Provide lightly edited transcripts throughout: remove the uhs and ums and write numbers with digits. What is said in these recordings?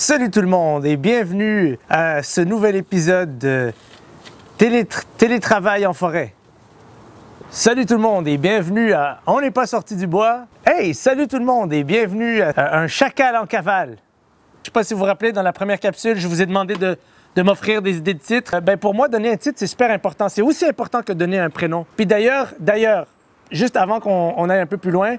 Salut tout le monde et bienvenue à ce nouvel épisode de Télétravail en forêt. Salut tout le monde et bienvenue à On n'est pas sorti du bois. Hey, salut tout le monde et bienvenue à Un chacal en cavale. Je ne sais pas si vous vous rappelez, dans la première capsule, je vous ai demandé de m'offrir des idées de titres. Pour moi, donner un titre, c'est super important. C'est aussi important que donner un prénom. Puis d'ailleurs, juste avant qu'on aille un peu plus loin,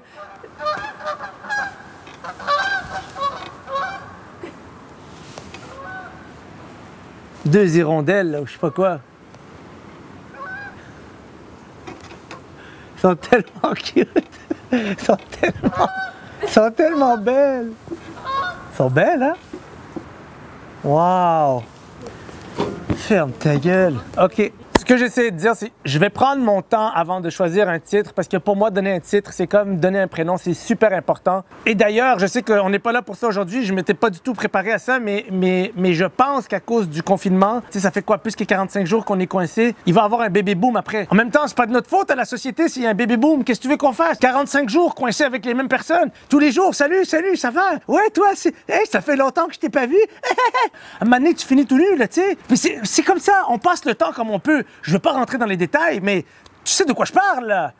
deux hirondelles, là, ou je sais pas quoi. Ils sont tellement cute. Ils sont tellement belles. Ils sont belles, hein? Wow! Ferme ta gueule. OK. Ce que j'essaie de dire, c'est je vais prendre mon temps avant de choisir un titre parce que pour moi, donner un titre, c'est comme donner un prénom, c'est super important. Et d'ailleurs, je sais qu'on n'est pas là pour ça aujourd'hui, je ne m'étais pas du tout préparé à ça, mais je pense qu'à cause du confinement, tu sais, ça fait quoi, plus que 45 jours qu'on est coincé, il va y avoir un baby boom après. En même temps, c'est pas de notre faute à la société s'il y a un baby boom. Qu'est-ce que tu veux qu'on fasse? 45 jours coincés avec les mêmes personnes, tous les jours. Salut, ça va? Ouais, toi, hey, ça fait longtemps que je t'ai pas vu. À un moment donné, tu finis tout nu, là, tu sais. Puis c'est comme ça, on passe le temps comme on peut. Je veux pas rentrer dans les détails, mais tu sais de quoi je parle, là.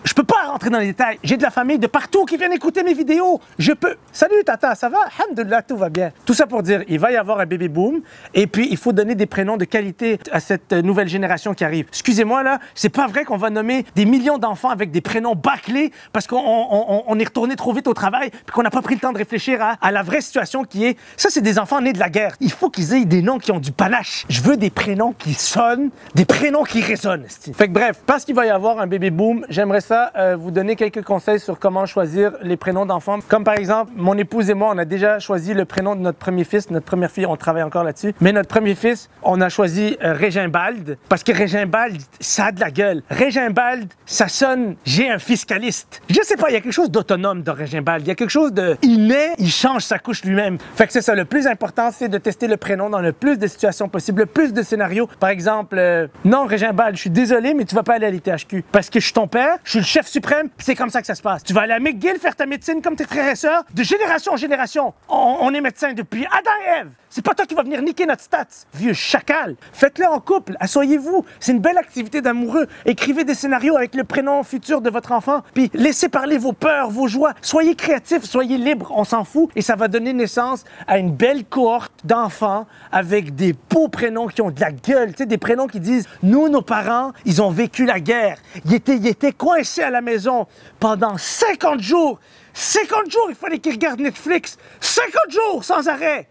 Je peux pas rentrer dans les détails. J'ai de la famille de partout qui viennent écouter mes vidéos. Je peux... Salut, tata, ça va? Alhamdoulilah, tout va bien. Tout ça pour dire, il va y avoir un baby boom et puis il faut donner des prénoms de qualité à cette nouvelle génération qui arrive. Excusez-moi, là, c'est pas vrai qu'on va nommer des millions d'enfants avec des prénoms bâclés parce qu'on est retourné trop vite au travail puis qu'on n'a pas pris le temps de réfléchir à la vraie situation qui est... Ça, c'est des enfants nés de la guerre. Il faut qu'ils aient des noms qui ont du panache. Je veux des prénoms qui sonnent, des prénoms qui résonnent. Fait que bref, parce qu'il va y avoir un baby boom, j'aimerais ça vous donner quelques conseils sur comment choisir les prénoms d'enfants. Comme par exemple, mon épouse et moi, on a déjà choisi le prénom de notre premier fils. Notre première fille, on travaille encore là-dessus. Mais notre premier fils, on a choisi Régimbald parce que Régimbald, ça a de la gueule. Régimbald, ça sonne « j'ai un fiscaliste ». Je sais pas, il y a quelque chose d'autonome dans Régimbald. Il y a quelque chose de... Il naît, il change sa couche lui-même. Fait que c'est ça, le plus important, c'est de tester le prénom dans le plus de situations possibles, le plus de scénarios. Par exemple, non Régimbald, je suis désolé, mais tu vas pas aller à l'ITHQ parce que je suis ton père, je suis le chef suprême, c'est comme ça que ça se passe. Tu vas aller à McGill faire ta médecine comme tes frères et sœurs, de génération en génération. On est médecins depuis Adam et Ève. C'est pas toi qui vas venir niquer notre stats, vieux chacal. Faites-le en couple, asseyez-vous. C'est une belle activité d'amoureux. Écrivez des scénarios avec le prénom futur de votre enfant, puis laissez parler vos peurs, vos joies. Soyez créatifs, soyez libres, on s'en fout. Et ça va donner naissance à une belle cohorte d'enfants avec des beaux prénoms qui ont de la gueule. Tu sais, des prénoms qui disent, nous, nos parents, ils ont vécu la guerre. Ils étaient coincés à la maison pendant 50 jours. 50 jours, il fallait qu'ils regardent Netflix. 50 jours sans arrêt.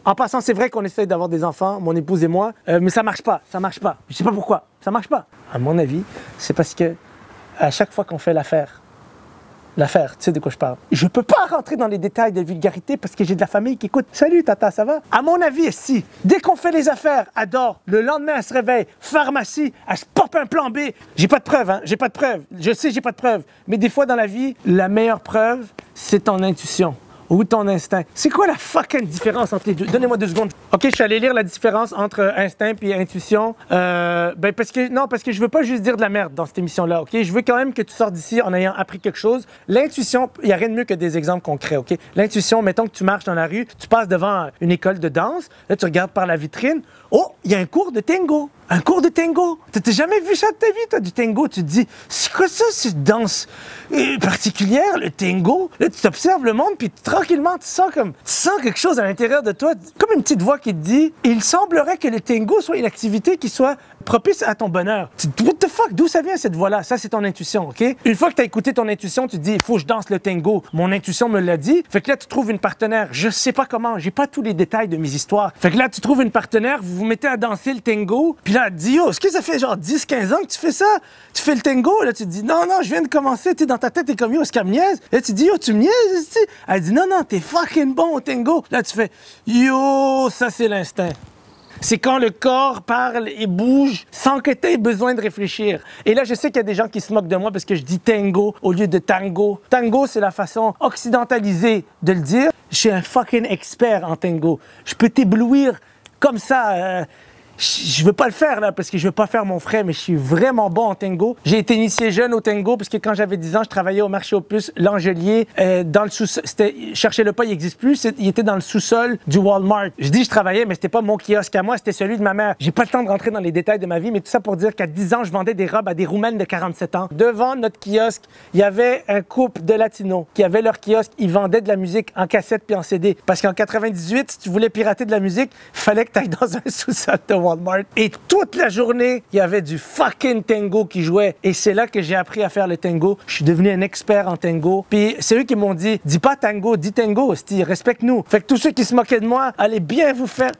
En passant, c'est vrai qu'on essaye d'avoir des enfants, mon épouse et moi, mais ça marche pas. Je sais pas pourquoi, ça marche pas. À mon avis, c'est parce que à chaque fois qu'on fait l'affaire, tu sais de quoi je parle. Je peux pas rentrer dans les détails de vulgarité parce que j'ai de la famille qui écoute. Salut tata, ça va? À mon avis, si, dès qu'on fait les affaires, adore, le lendemain elle se réveille, pharmacie, elle se pop un plan B. J'ai pas de preuve, hein, j'ai pas de preuve. Je sais, j'ai pas de preuve. Mais des fois dans la vie, la meilleure preuve, c'est ton intuition. Ou ton instinct. C'est quoi la fucking différence entre les deux? Donnez-moi 2 secondes. OK, je suis allé lire la différence entre instinct et intuition. Parce que je veux pas juste dire de la merde dans cette émission-là, OK? Je veux quand même que tu sors d'ici en ayant appris quelque chose. L'intuition, il n'y a rien de mieux que des exemples concrets, OK? L'intuition, mettons que tu marches dans la rue, tu passes devant une école de danse, là, tu regardes par la vitrine. Oh, il y a un cours de tango. Un cours de tango. T'as jamais vu ça de ta vie, toi, du tango? Tu te dis, c'est quoi ça, cette danse particulière, le tango? Là, tu t'observes le monde, puis tranquillement, tu sens quelque chose à l'intérieur de toi, comme une petite voix qui te dit, il semblerait que le tango soit une activité qui soit propice à ton bonheur. What the fuck? D'où ça vient, cette voix-là? Ça, c'est ton intuition, OK? Une fois que tu as écouté ton intuition, tu te dis, il faut que je danse le tango. Mon intuition me l'a dit. Fait que là, tu trouves une partenaire. Je sais pas comment. J'ai pas tous les détails de mes histoires. Fait que là, tu trouves une partenaire, vous vous mettez à danser le tango, puis là, elle te dit, yo, est-ce que ça fait genre 10-15 ans que tu fais ça? Tu fais le tango? Là, tu te dis, non, je viens de commencer. Tu sais, dans ta tête, t'es comme, yo, est-ce qu'elle me niaise? Là, tu te dis, yo, tu me niaises? Elle dit, non, t'es fucking bon au tango. Là, tu fais, yo, ça, c'est l'instinct. C'est quand le corps parle et bouge sans que tu aies besoin de réfléchir. Et là, je sais qu'il y a des gens qui se moquent de moi parce que je dis tango au lieu de tango. Tango, c'est la façon occidentalisée de le dire. Je suis un fucking expert en tango. Je peux t'éblouir comme ça. je veux pas le faire là parce que je veux pas faire mon frère, mais je suis vraiment bon en tango. J'ai été initié jeune au tango parce que quand j'avais 10 ans, je travaillais au marché aux puces L'Angelier dans le sous-sol. Cherchez-le pas, il existe plus. Il était dans le sous-sol du Walmart. Je dis je travaillais, mais c'était pas mon kiosque à moi, c'était celui de ma mère. J'ai pas le temps de rentrer dans les détails de ma vie, mais tout ça pour dire qu'à 10 ans, je vendais des robes à des Roumaines de 47 ans. Devant notre kiosque, il y avait un couple de latinos qui avaient leur kiosque. Ils vendaient de la musique en cassette puis en CD. Parce qu'en 98, si tu voulais pirater de la musique, fallait que tu ailles dans un sous-sol de Walmart. Et toute la journée, il y avait du fucking tango qui jouait. Et c'est là que j'ai appris à faire le tango. Je suis devenu un expert en tango. Puis c'est eux qui m'ont dit, dis pas tango, dis tango, hostie, respecte-nous. Fait que tous ceux qui se moquaient de moi, allez bien vous faire...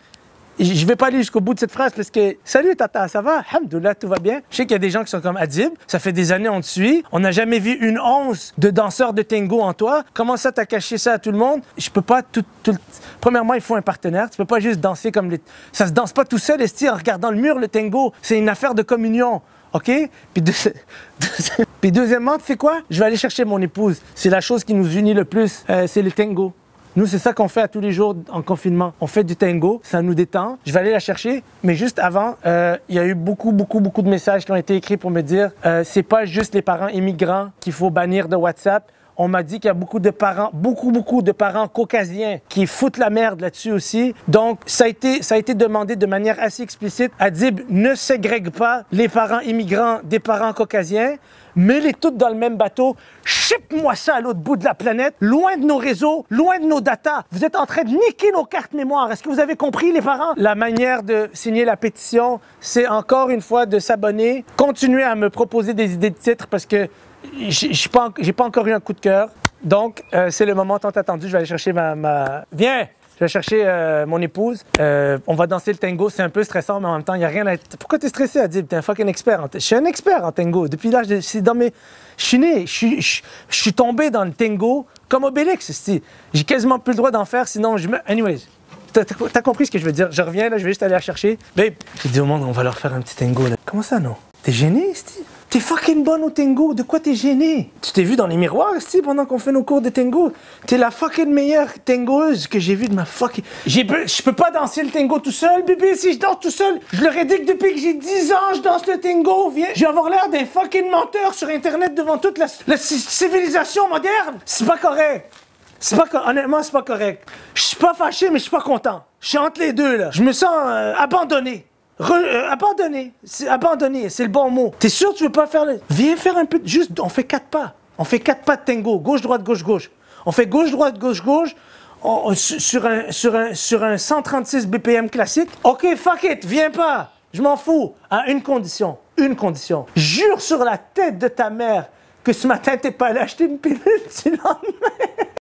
Je vais pas aller jusqu'au bout de cette phrase parce que salut tata, ça va? Alhamdoulilah, tout va bien. Je sais qu'il y a des gens qui sont comme Adib, ça fait des années on te suit, on n'a jamais vu une once de danseur de tango en toi. Comment ça t'as caché ça à tout le monde? Je peux pas tout... Premièrement, il faut un partenaire. Tu peux pas juste danser comme les... Ça se danse pas tout seul, esti, en regardant le mur, le tango. C'est une affaire de communion. OK? Puis deuxièmement, tu sais quoi? Je vais aller chercher mon épouse. C'est la chose qui nous unit le plus, c'est le tango. Nous, c'est ça qu'on fait à tous les jours en confinement. On fait du tango, ça nous détend. Je vais aller la chercher, mais juste avant, il y a eu beaucoup de messages qui ont été écrits pour me dire c'est pas juste les parents immigrants qu'il faut bannir de WhatsApp. On m'a dit qu'il y a beaucoup de parents caucasiens qui foutent la merde là-dessus aussi. Donc, ça a été demandé de manière assez explicite. Adib ne ségrègue pas les parents immigrants des parents caucasiens. Mets-les toutes dans le même bateau. Ship-moi ça à l'autre bout de la planète, loin de nos réseaux, loin de nos datas. Vous êtes en train de niquer nos cartes mémoire. Est-ce que vous avez compris, les parents? La manière de signer la pétition, c'est encore une fois de s'abonner. Continuez à me proposer des idées de titres parce que j'ai pas encore eu un coup de cœur. Donc, c'est le moment tant attendu. Je vais aller chercher Viens! Je vais chercher mon épouse. On va danser le tango. C'est un peu stressant, mais en même temps, il n'y a rien à... Pourquoi t'es stressé, Adib? T'es un fucking expert. Je suis un expert en tango. Depuis l'âge de... C'est dans mes... Je suis né. Je suis tombé dans le tango comme Obélix. J'ai quasiment plus le droit d'en faire, sinon je me... Anyways. T'as compris ce que je veux dire? Je reviens, là, je vais juste aller la chercher. Babe, j'ai dit au monde, on va leur faire un petit tango, là. Comment ça, non? T'es gêné, Steve? T'es fucking bonne au tango, de quoi t'es gêné? Tu t'es vu dans les miroirs, Steve, pendant qu'on fait nos cours de tango? T'es la fucking meilleure tangoeuse que j'ai vue de ma fucking... Je peux pas danser le tango tout seul, bébé, si je danse tout seul. Je leur ai dit que depuis que j'ai 10 ans, je danse le tango, viens. Je vais avoir l'air d'un fucking menteur sur Internet devant toute la civilisation moderne. C'est pas correct. Honnêtement, c'est pas correct. Je suis pas fâché, mais je suis pas content. Je suis entre les deux, là. Je me sens abandonné. Abandonné, c'est le bon mot. T'es sûr que tu veux pas faire le... Viens faire un peu, juste, on fait 4 pas. On fait 4 pas de tango, gauche, droite, gauche, gauche. On fait gauche, droite, gauche, gauche, sur un 136 BPM classique. OK, fuck it, viens pas. Je m'en fous. À une condition. Jure sur la tête de ta mère que ce matin, t'es pas allé acheter une pilule du lendemain.